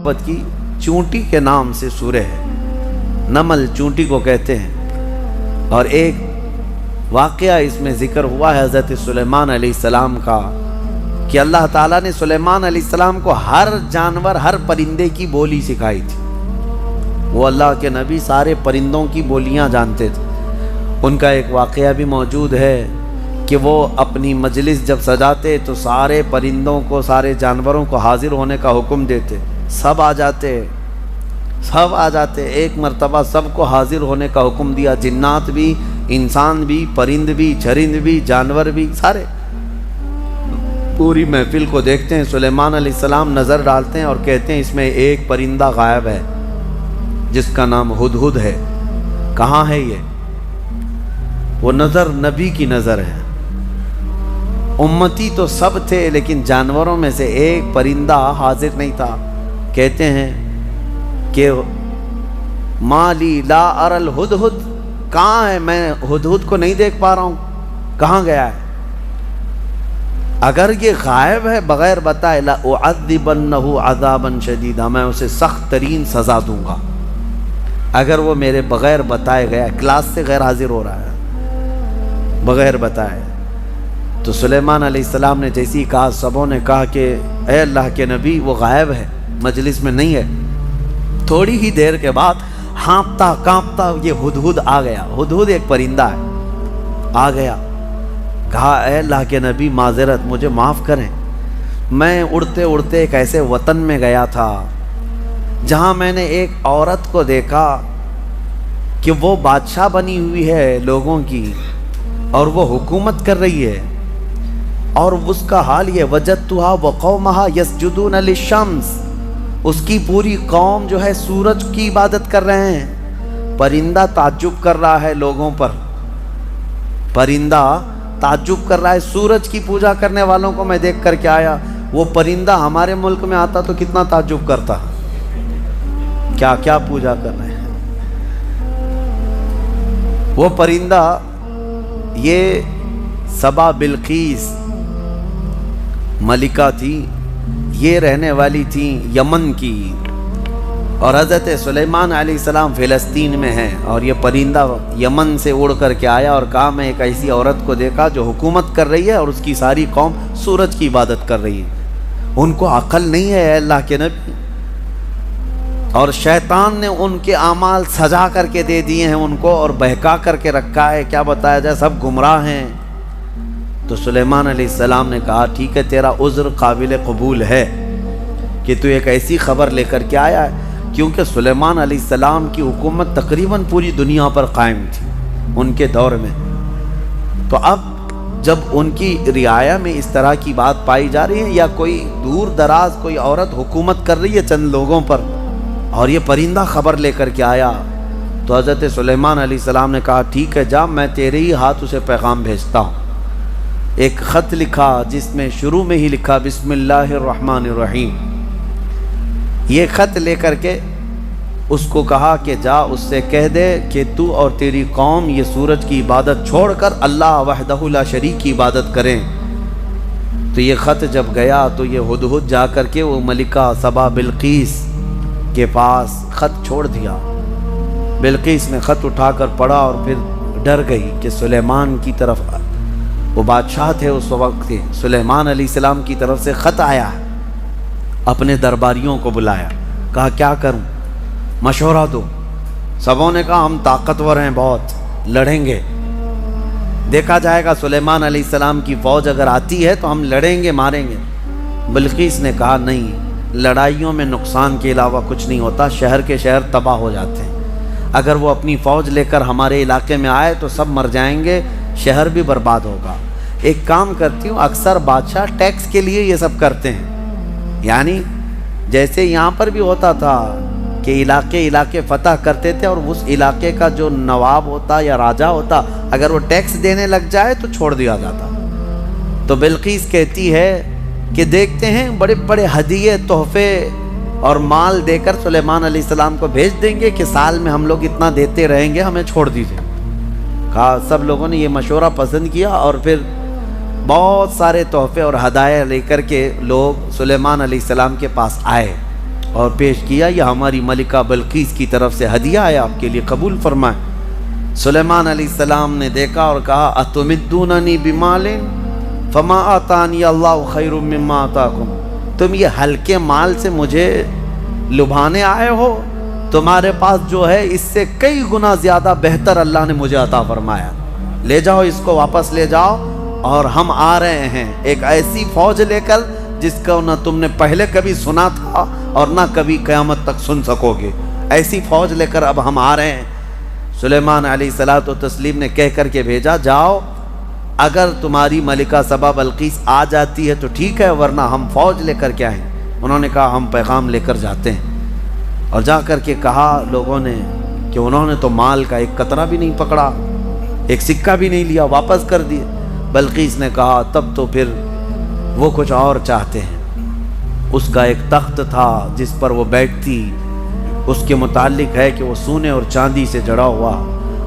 محبت کی چونٹی کے نام سے سورہ ہے، نمل چونٹی کو کہتے ہیں۔ اور ایک واقعہ اس میں ذکر ہوا ہے حضرت سلیمان علیہ السلام کا، کہ اللہ تعالیٰ نے سلیمان علیہ السلام کو ہر جانور، ہر پرندے کی بولی سکھائی تھی۔ وہ اللہ کے نبی سارے پرندوں کی بولیاں جانتے تھے۔ ان کا ایک واقعہ بھی موجود ہے کہ وہ اپنی مجلس جب سجاتے تو سارے پرندوں کو، سارے جانوروں کو حاضر ہونے کا حکم دیتے، سب آ جاتے۔ ایک مرتبہ سب کو حاضر ہونے کا حکم دیا، جنات بھی، انسان بھی، پرند بھی، چرند بھی، جانور بھی، سارے پوری محفل کو دیکھتے ہیں۔ سلیمان علیہ السلام نظر ڈالتے ہیں اور کہتے ہیں اس میں ایک پرندہ غائب ہے جس کا نام ہدہد ہے، کہاں ہے یہ؟ وہ نظر نبی کی نظر ہے۔ امتی تو سب تھے لیکن جانوروں میں سے ایک پرندہ حاضر نہیں تھا۔ کہتے ہیں کہ مالی لا ار الہدہد، کہاں ہے؟ میں ہدہد کو نہیں دیکھ پا رہا ہوں، کہاں گیا ہے؟ اگر یہ غائب ہے بغیر بتائے، لأعذبنہ عذابا شدیدا، میں اسے سخت ترین سزا دوں گا۔ اگر وہ میرے بغیر بتائے گیا، کلاس سے غیر حاضر ہو رہا ہے بغیر بتائے۔ تو سلیمان علیہ السلام نے جیسی کہا، سبوں نے کہا کہ اے اللہ کے نبی وہ غائب ہے، مجلس میں نہیں ہے۔ تھوڑی ہی دیر کے بعد ہانپتا کانپتا یہ ہدہد آ گیا۔ ہدہد ایک پرندہ ہے، آ گیا، کہا اے اللہ کے نبی معذرت، مجھے معاف کریں، میں اڑتے اڑتے ایک ایسے وطن میں گیا تھا جہاں میں نے ایک عورت کو دیکھا کہ وہ بادشاہ بنی ہوئی ہے لوگوں کی اور وہ حکومت کر رہی ہے، اور اس کا حال یہ وجدتھا وقومھا یسجدون للشمس، اس کی پوری قوم جو ہے سورج کی عبادت کر رہے ہیں۔ پرندہ تعجب کر رہا ہے لوگوں پر، پرندہ تعجب کر رہا ہے، سورج کی پوجا کرنے والوں کو میں دیکھ کر کے آیا۔ وہ پرندہ ہمارے ملک میں آتا تو کتنا تعجب کرتا، کیا کیا پوجا کر رہے ہیں۔ وہ پرندہ یہ سبا بلقیس ملکہ تھی، یہ رہنے والی تھی یمن کی، اور حضرت سلیمان علیہ السلام فلسطین میں ہیں، اور یہ پرندہ یمن سے اڑ کر کے آیا اور کہا میں ایک ایسی عورت کو دیکھا جو حکومت کر رہی ہے اور اس کی ساری قوم سورج کی عبادت کر رہی ہے۔ ان کو عقل نہیں ہے اے اللہ کے نبی، اور شیطان نے ان کے اعمال سجا کر کے دے دیے ہیں ان کو، اور بہکا کر کے رکھا ہے، کیا بتایا جائے، سب گمراہ ہیں۔ تو سلیمان علیہ السلام نے کہا ٹھیک ہے، تیرا عذر قابل قبول ہے کہ تو ایک ایسی خبر لے کر کے آیا ہے، کیونکہ سلیمان علیہ السلام کی حکومت تقریباً پوری دنیا پر قائم تھی ان کے دور میں۔ تو اب جب ان کی رعایا میں اس طرح کی بات پائی جا رہی ہے، یا کوئی دور دراز کوئی عورت حکومت کر رہی ہے چند لوگوں پر، اور یہ پرندہ خبر لے کر کے آیا، تو حضرت سلیمان علیہ السلام نے کہا ٹھیک ہے جا، میں تیرے ہی ہاتھ اسے پیغام بھیجتا ہوں۔ ایک خط لکھا جس میں شروع میں ہی لکھا بسم اللہ الرحمن الرحیم۔ یہ خط لے کر کے اس کو کہا کہ جا اس سے کہہ دے کہ تو اور تیری قوم یہ سورج کی عبادت چھوڑ کر اللہ وحدہ لا شریک کی عبادت کریں۔ تو یہ خط جب گیا تو یہ ہدہد جا کر کے وہ ملکہ سبا بلقیس کے پاس خط چھوڑ دیا۔ بلقیس نے خط اٹھا کر پڑھا اور پھر ڈر گئی کہ سلیمان کی طرف، وہ بادشاہ تھے اس وقت کے، سلیمان علیہ السلام کی طرف سے خط آیا ہے۔ اپنے درباریوں کو بلایا، کہا کیا کروں، مشورہ دو۔ سبوں نے کہا ہم طاقتور ہیں، بہت لڑیں گے، دیکھا جائے گا سلیمان علیہ السلام کی فوج اگر آتی ہے تو ہم لڑیں گے، ماریں گے۔ بلقیس نے کہا نہیں، لڑائیوں میں نقصان کے علاوہ کچھ نہیں ہوتا، شہر کے شہر تباہ ہو جاتے ہیں۔ اگر وہ اپنی فوج لے کر ہمارے علاقے میں آئے تو سب مر جائیں گے، شہر بھی برباد ہوگا۔ ایک کام کرتی ہوں، اکثر بادشاہ ٹیکس کے لیے یہ سب کرتے ہیں، یعنی جیسے یہاں پر بھی ہوتا تھا کہ علاقے فتح کرتے تھے، اور اس علاقے کا جو نواب ہوتا یا راجا ہوتا اگر وہ ٹیکس دینے لگ جائے تو چھوڑ دیا جاتا۔ تو بلقیس کہتی ہے کہ دیکھتے ہیں بڑے بڑے ہدیے، تحفے اور مال دے کر سلیمان علیہ السلام کو بھیج دیں گے کہ سال میں ہم لوگ اتنا دیتے رہیں گے، ہمیں چھوڑ دیجیے۔ کہا سب لوگوں نے یہ مشورہ پسند کیا، اور پھر بہت سارے تحفے اور ہدایہ لے کر کے لوگ سلیمان علیہ السلام کے پاس آئے اور پیش کیا یہ ہماری ملکہ بلقیس کی طرف سے ہدیہ ہے، آپ کے لیے قبول فرمائیں۔ سلیمان علیہ السلام نے دیکھا اور کہا اتمدوننی بمال فما آتانی اللہ خیر مما آتاکم، تم یہ ہلکے مال سے مجھے لبھانے آئے ہو؟ تمہارے پاس جو ہے اس سے کئی گنا زیادہ بہتر اللہ نے مجھے عطا فرمایا، لے جاؤ اس کو، واپس لے جاؤ، اور ہم آ رہے ہیں ایک ایسی فوج لے کر جس کا نہ تم نے پہلے کبھی سنا تھا اور نہ کبھی قیامت تک سن سکو گے، ایسی فوج لے کر اب ہم آ رہے ہیں۔ سلیمان علیہ الصلوۃ والتسلیم نے کہہ کر کے بھیجا جاؤ، اگر تمہاری ملکہ سبا بلقیس آ جاتی ہے تو ٹھیک ہے، ورنہ ہم فوج لے کر کے آئیں۔ انہوں نے کہا ہم پیغام لے کر جاتے ہیں، اور جا کر کے کہا لوگوں نے کہ انہوں نے تو مال کا ایک قطرہ بھی نہیں پکڑا، ایک سکہ بھی نہیں لیا، واپس کر دیے۔ بلقیس نے کہا تب تو پھر وہ کچھ اور چاہتے ہیں۔ اس کا ایک تخت تھا جس پر وہ بیٹھتی، اس کے متعلق ہے کہ وہ سونے اور چاندی سے جڑا ہوا،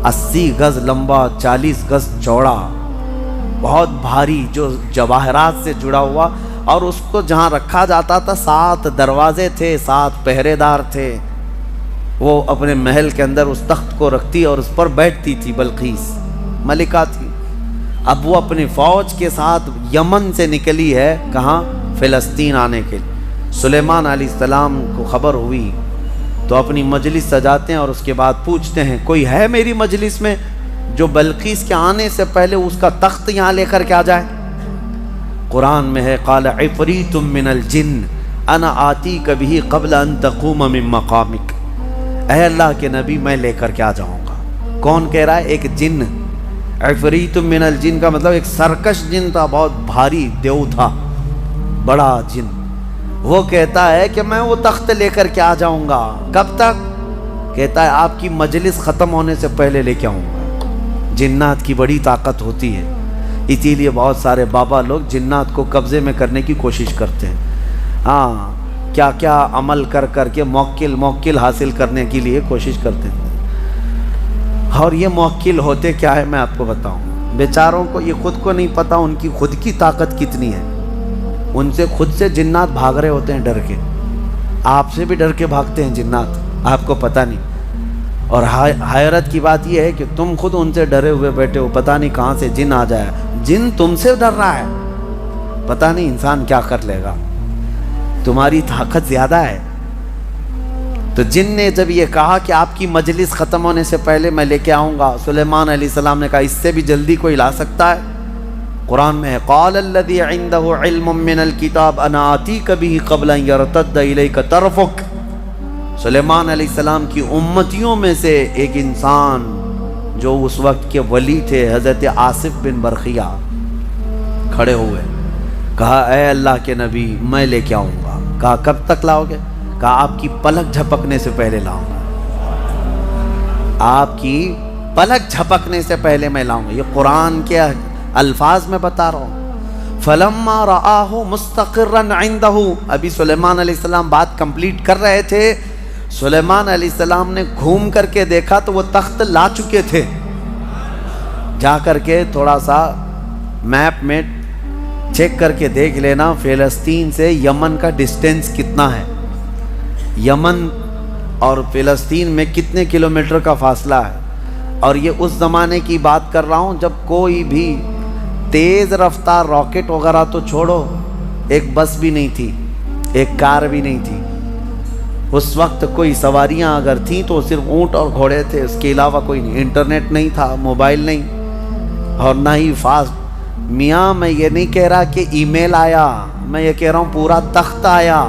80 گز لمبا، 40 گز چوڑا، بہت بھاری، جو جواہرات سے جڑا ہوا، اور اس کو جہاں رکھا جاتا تھا 7 دروازے تھے، 7 پہرے دار تھے۔ وہ اپنے محل کے اندر اس تخت کو رکھتی اور اس پر بیٹھتی تھی، بلقیس ملکہ تھی۔ اب وہ اپنی فوج کے ساتھ یمن سے نکلی ہے، کہاں؟ فلسطین آنے کے لیے۔ سلیمان علیہ السلام کو خبر ہوئی تو اپنی مجلس سجاتے ہیں اور اس کے بعد پوچھتے ہیں کوئی ہے میری مجلس میں جو بلقیس کے آنے سے پہلے اس کا تخت یہاں لے کر کے آ جائے؟ قرآن میں ہے قال عفریت من الجن انا آتیک بہ قبل ان تقوم من مقامک، اے اللہ کے نبی میں لے کر کے آ جاؤں گا۔ کون کہہ رہا ہے؟ ایک جن۔ عفریت من الجن کا مطلب ایک سرکش جن تھا، بہت بھاری دیو تھا، بڑا جن۔ وہ کہتا ہے کہ میں وہ تخت لے کر کے آ جاؤں گا۔ کب تک؟ کہتا ہے آپ کی مجلس ختم ہونے سے پہلے لے کے آؤں گا۔ جنات کی بڑی طاقت ہوتی ہے، اسی لیے بہت سارے بابا لوگ جنات کو قبضے میں کرنے کی کوشش کرتے ہیں۔ ہاں، کیا کیا عمل کر کر کے موکل حاصل کرنے کے لیے کوشش کرتے ہیں، اور یہ موکل ہوتے کیا ہے میں آپ کو بتاؤں۔ بیچاروں کو یہ خود کو نہیں پتا ان کی خود کی طاقت کتنی ہے، ان سے خود سے جنات بھاگ رہے ہوتے ہیں ڈر کے، آپ سے بھی ڈر کے بھاگتے ہیں جنات، آپ کو پتہ نہیں۔ اور حیرت کی بات یہ ہے کہ تم خود ان سے ڈرے ہوئے بیٹھے ہو، پتہ نہیں کہاں سے جن آ جائے، جن تم سے ڈر رہا ہے، پتہ نہیں انسان کیا کر لے گا، تمہاری طاقت زیادہ ہے۔ تو جن نے جب یہ کہا کہ آپ کی مجلس ختم ہونے سے پہلے میں لے کے آؤں گا، سلیمان علیہ السلام نے کہا اس سے بھی جلدی کوئی لا سکتا ہے؟ قرآن میں ہے قال الذی عنده علم من الکتاب انا آتیک بہ قبل ان یرتد الیک طرفک۔ سلیمان علیہ السلام کی امتیوں میں سے ایک انسان جو اس وقت کے ولی تھے، حضرت آصف بن برخیہ، کھڑے ہوئے، کہا اے اللہ کے نبی میں لے کے آؤں گا۔ کہا کب تک لاؤ گے؟ کہا آپ کی پلک جھپکنے سے پہلے لاؤں گا، آپ کی پلک جھپکنے سے پہلے میں لاؤں گا۔ یہ قرآن کے الفاظ میں بتا رہا ہوں۔ فلما رآہ مستقرا عنده، ابھی سلیمان علیہ السلام بات کمپلیٹ کر رہے تھے، سلیمان علیہ السلام نے گھوم کر کے دیکھا تو وہ تخت لا چکے تھے۔ جا کر کے تھوڑا سا میپ میں چیک کر کے دیکھ لینا فلسطین سے یمن کا ڈسٹینس کتنا ہے، یمن اور فلسطین میں کتنے کلومیٹر کا فاصلہ ہے۔ اور یہ اس زمانے کی بات کر رہا ہوں جب کوئی بھی تیز رفتار راکٹ وغیرہ تو چھوڑو، ایک بس بھی نہیں تھی، ایک کار بھی نہیں تھی۔ اس وقت کوئی سواریاں اگر تھیں تو صرف اونٹ اور گھوڑے تھے، اس کے علاوہ کوئی نہیں، انٹرنیٹ نہیں تھا، موبائل نہیں، اور نہ ہی فاسٹ۔ میاں میں یہ نہیں کہہ رہا کہ ای میل آیا، میں یہ کہہ رہا ہوں پورا تخت آیا،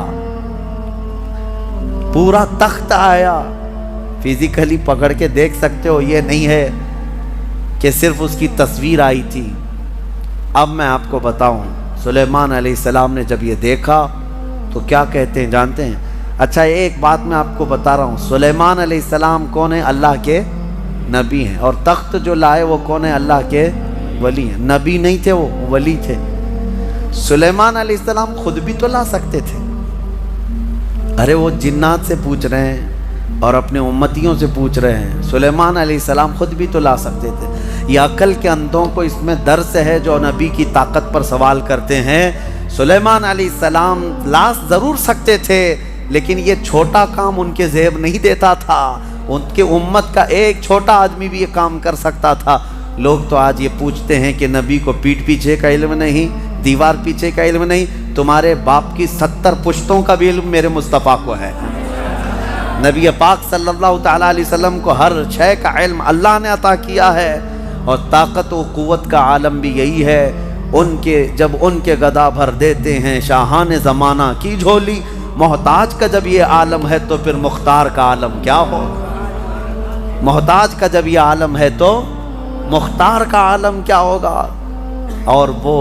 پورا تخت آیا، فزیکلی پکڑ کے دیکھ سکتے ہو، یہ نہیں ہے کہ صرف اس کی تصویر آئی تھی۔ اب میں آپ کو بتاؤں سلیمان علیہ السلام نے جب یہ دیکھا تو کیا کہتے ہیں جانتے ہیں؟ اچھا ایک بات میں آپ کو بتا رہا ہوں، سلیمان علیہ السلام کون ہے؟ اللہ کے نبی ہیں، اور تخت جو لائے وہ کون ہے؟ اللہ کے ولی ہیں، نبی نہیں تھے، وہ ولی تھے۔ سلیمان علیہ السلام خود بھی تو لا سکتے تھے، ارے وہ جنات سے پوچھ رہے ہیں اور اپنے امتیوں سے پوچھ رہے ہیں، سلیمان علیہ السلام خود بھی تو لا سکتے تھے۔ یہ عقل کے اندھوں کو اس میں درس ہے جو نبی کی طاقت پر سوال کرتے ہیں۔ سلیمان علیہ السلام لا ضرور سکتے تھے، لیکن یہ چھوٹا کام ان کے زیب نہیں دیتا تھا، ان کے امت کا ایک چھوٹا آدمی بھی یہ کام کر سکتا تھا۔ لوگ تو آج یہ پوچھتے ہیں کہ نبی کو پیٹھ پیچھے کا علم نہیں، دیوار پیچھے کا علم نہیں، تمہارے باپ کی 70 پشتوں کا بھی علم میرے مصطفیٰ کو ہے۔ نبی پاک صلی اللہ تعالیٰ علیہ وسلم کو ہر شے کا علم اللہ نے عطا کیا ہے، اور طاقت و قوت کا عالم بھی یہی ہے۔ جب ان کے گدا بھر دیتے ہیں شاہان زمانہ کی جھولی، محتاج کا جب یہ عالم ہے تو پھر مختار کا عالم کیا ہوگا؟ محتاج کا جب یہ عالم ہے تو مختار کا عالم کیا ہوگا؟ اور وہ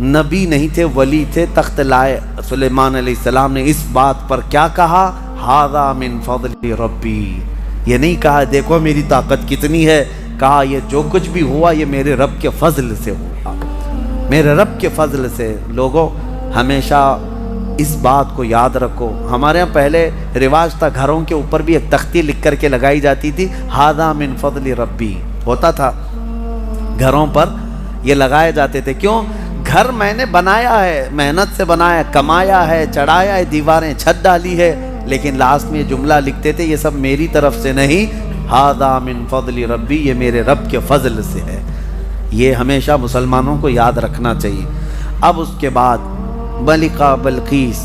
نبی نہیں تھے، ولی تھے، تخت لائے۔ سلیمان علیہ السلام نے اس بات پر کیا کہا؟ ھذا من فضل ربی، یہ نہیں کہا دیکھو میری طاقت کتنی ہے، کہا یہ جو کچھ بھی ہوا یہ میرے رب کے فضل سے ہوا، میرے رب کے فضل سے۔ لوگوں ہمیشہ اس بات کو یاد رکھو۔ ہمارے ہاں پہلے رواج تھا گھروں کے اوپر بھی ایک تختی لکھ کر کے لگائی جاتی تھی، ھذا من فضل ربی ہوتا تھا، گھروں پر یہ لگائے جاتے تھے۔ کیوں؟ گھر میں نے بنایا ہے، محنت سے بنایا، کمایا ہے، چڑھایا ہے، دیواریں چھت ڈالی ہے، لیکن لاسٹ میں یہ جملہ لکھتے تھے یہ سب میری طرف سے نہیں، ھذا من فضل ربی، یہ میرے رب کے فضل سے ہے۔ یہ ہمیشہ مسلمانوں کو یاد رکھنا چاہیے۔ اب اس کے بعد ملکہ بلقیس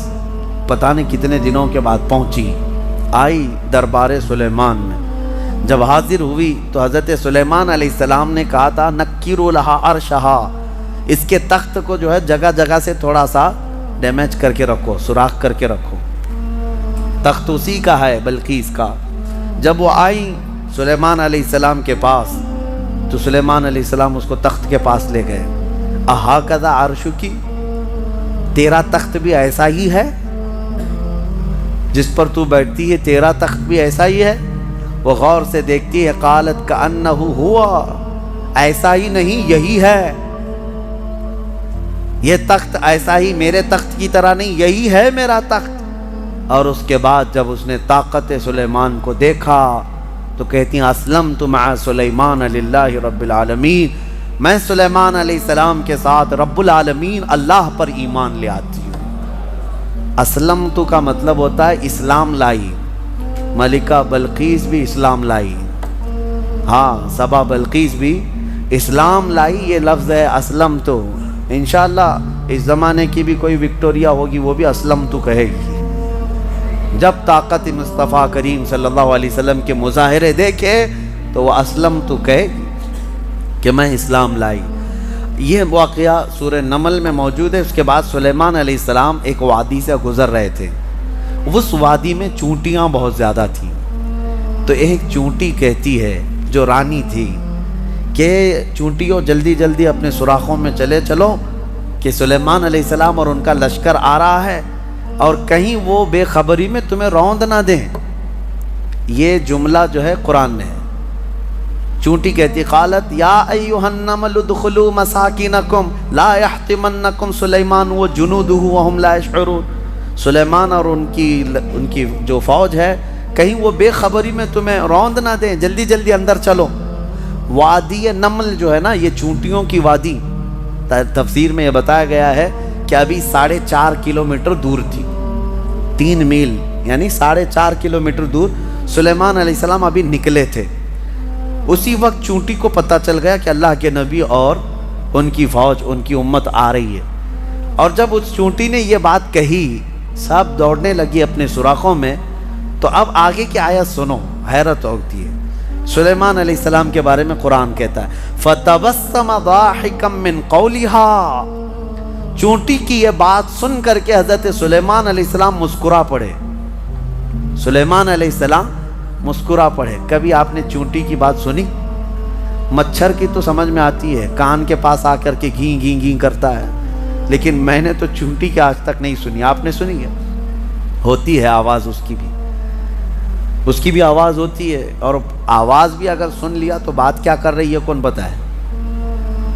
پتہ نہیں کتنے دنوں کے بعد پہنچی، آئی دربار سلیمان میں۔ جب حاضر ہوئی تو حضرت سلیمان علیہ السلام نے کہا تھا نکروا لہا عرشہا، اس کے تخت کو جو ہے جگہ جگہ سے تھوڑا سا ڈیمیج کر کے رکھو، سوراخ کر کے رکھو، تخت اسی کا ہے بلقیس کا۔ جب وہ آئی سلیمان علیہ السلام کے پاس تو سلیمان علیہ السلام اس کو تخت کے پاس لے گئے۔ اہاکذا عرشکی، تیرا تخت بھی ایسا ہی ہے جس پر تو بیٹھتی ہے، تیرا تخت بھی ایسا ہی ہے؟ وہ غور سے دیکھتی ہے، قالت کأنہ ہوا، ایسا ہی نہیں یہی ہے، یہ تخت ایسا ہی میرے تخت کی طرح نہیں، یہی ہے میرا تخت۔ اور اس کے بعد جب اس نے طاقت سلیمان کو دیکھا تو کہتی ہیں اسلمت مع سلیمان للہ رب العالمین، میں سلیمان علیہ السلام کے ساتھ رب العالمین اللہ پر ایمان لے آتی ہوں۔ اسلمت کا مطلب ہوتا ہے اسلام لائی، ملکہ بلقیس بھی اسلام لائی، ہاں سبا بلقیس بھی اسلام لائی، یہ لفظ ہے اسلمت۔ انشاءاللہ اس زمانے کی بھی کوئی وکٹوریا ہوگی وہ بھی اسلمت کہے گی، جب طاقت مصطفیٰ کریم صلی اللہ علیہ وسلم کے مظاہرے دیکھے تو وہ اسلمت کہے گی کہ میں اسلام لائی۔ یہ واقعہ سورہ نمل میں موجود ہے۔ اس کے بعد سلیمان علیہ السلام ایک وادی سے گزر رہے تھے، اس وادی میں چونٹیاں بہت زیادہ تھیں، تو ایک چونٹی کہتی ہے جو رانی تھی کہ چونٹیوں جلدی جلدی اپنے سوراخوں میں چلو کہ سلیمان علیہ السلام اور ان کا لشکر آ رہا ہے، اور کہیں وہ بے خبری میں تمہیں روند نہ دیں۔ یہ جملہ جو ہے قرآن نے ہے۔ چونٹی کہتی قالت یا ایھا النمل ادخلوا مساکنکم لا یحطمنکم سلیمان وجنودہ وہم لا یشعرون، سلیمان اور ان کی جو فوج ہے کہیں وہ بے خبری میں تمہیں روند نہ دیں، جلدی جلدی اندر چلو۔ وادی نمل جو ہے نا، یہ چونٹیوں کی وادی، تفسیر میں یہ بتایا گیا ہے کہ ابھی 4.5 کلومیٹر دور تھی، 3 میل یعنی 4.5 کلومیٹر دور سلیمان علیہ السلام ابھی نکلے تھے۔ اسی وقت چونٹی کو پتہ چل گیا کہ اللہ کے نبی اور ان کی فوج، ان کی امت آ رہی ہے، اور جب اس چونٹی نے یہ بات کہی سب دوڑنے لگی اپنے سوراخوں میں۔ تو اب آگے کی آیت سنو، حیرت ہوتی ہے۔ سلیمان علیہ السلام کے بارے میں قرآن کہتا ہے فَتَبَسَّمَ ضَاحِكًا مِّن قَوْلِهَا، چونٹی کی یہ بات سن کر کے حضرت سلیمان علیہ السلام مسکرا پڑے۔ سلیمان علیہ السلام مسکرا پڑے۔ کبھی آپ نے چونٹی کی بات سنی؟ مچھر کی تو سمجھ میں آتی ہے، کان کے پاس آ کر کے گھیں گھیں گھیں کرتا ہے، لیکن میں نے تو چونٹی کی آج تک نہیں سنی۔ آپ نے سنی ہے؟ ہوتی ہے آواز اس کی بھی آواز ہوتی ہے، اور آواز بھی اگر سن لیا تو بات کیا کر رہی ہے کون بتائے۔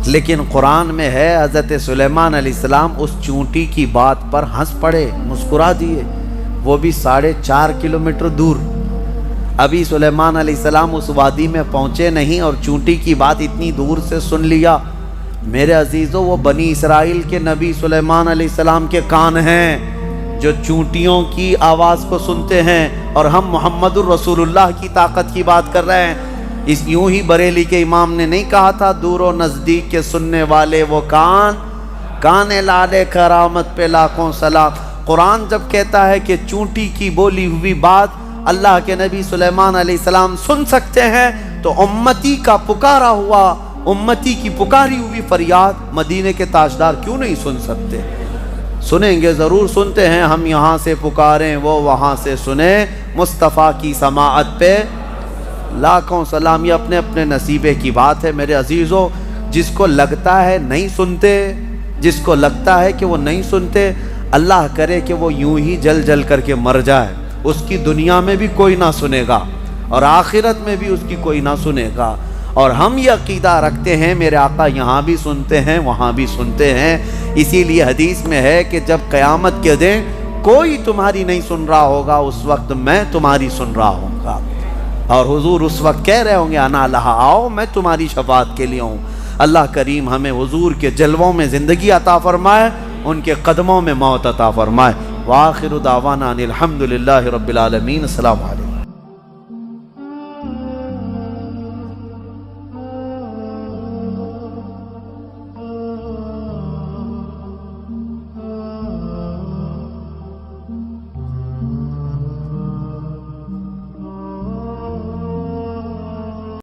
لیکن قرآن میں ہے حضرت سلیمان علیہ السلام اس چونٹی کی بات پر ہنس پڑے، مسکرا دیے، وہ بھی 4.5 کلومیٹر دور۔ ابھی سلیمان علیہ السلام اس وادی میں پہنچے نہیں اور چونٹی کی بات اتنی دور سے سن لیا۔ میرے عزیزو، وہ بنی اسرائیل کے نبی سلیمان علیہ السلام کے کان ہیں، جو چونٹیوں کی آواز کو سنتے ہیں، اور ہم محمد الرسول اللہ کی طاقت کی بات کر رہے ہیں۔ اس یوں ہی بریلی کے امام نے نہیں کہا تھا دور و نزدیک کے سننے والے وہ کان لالے کرامت پہ لاکھوں سلام۔ قرآن جب کہتا ہے کہ چونٹی کی بولی ہوئی بات اللہ کے نبی سلیمان علیہ السلام سن سکتے ہیں، تو امتی کا پکارا ہوا، امتی کی پکاری ہوئی فریاد مدینے کے تاجدار کیوں نہیں سن سکتے؟ سنیں گے، ضرور سنتے ہیں۔ ہم یہاں سے پکاریں وہ وہاں سے سنیں، مصطفیٰ کی سماعت پہ لاکھوں سلام۔ یہ اپنے اپنے نصیبے کی بات ہے میرے عزیزو۔ جس کو لگتا ہے نہیں سنتے، جس کو لگتا ہے کہ وہ نہیں سنتے، اللہ کرے کہ وہ یوں ہی جل جل کر کے مر جائے، اس کی دنیا میں بھی کوئی نہ سنے گا اور آخرت میں بھی اس کی کوئی نہ سنے گا۔ اور ہم یہ عقیدہ رکھتے ہیں میرے آقا یہاں بھی سنتے ہیں وہاں بھی سنتے ہیں۔ اسی لیے حدیث میں ہے کہ جب قیامت کے دن کوئی تمہاری نہیں سن رہا ہوگا، اس وقت میں تمہاری سن رہا ہوں گا، اور حضور اس وقت کہہ رہے ہوں گے انا لہا، آؤ میں تمہاری شفاعت کے لیے ہوں۔ اللہ کریم ہمیں حضور کے جلووں میں زندگی عطا فرمائے، ان کے قدموں میں موت عطا فرمائے۔ وآخر دعوانا ان الحمد للہ رب العالمین۔ السلام علیکم۔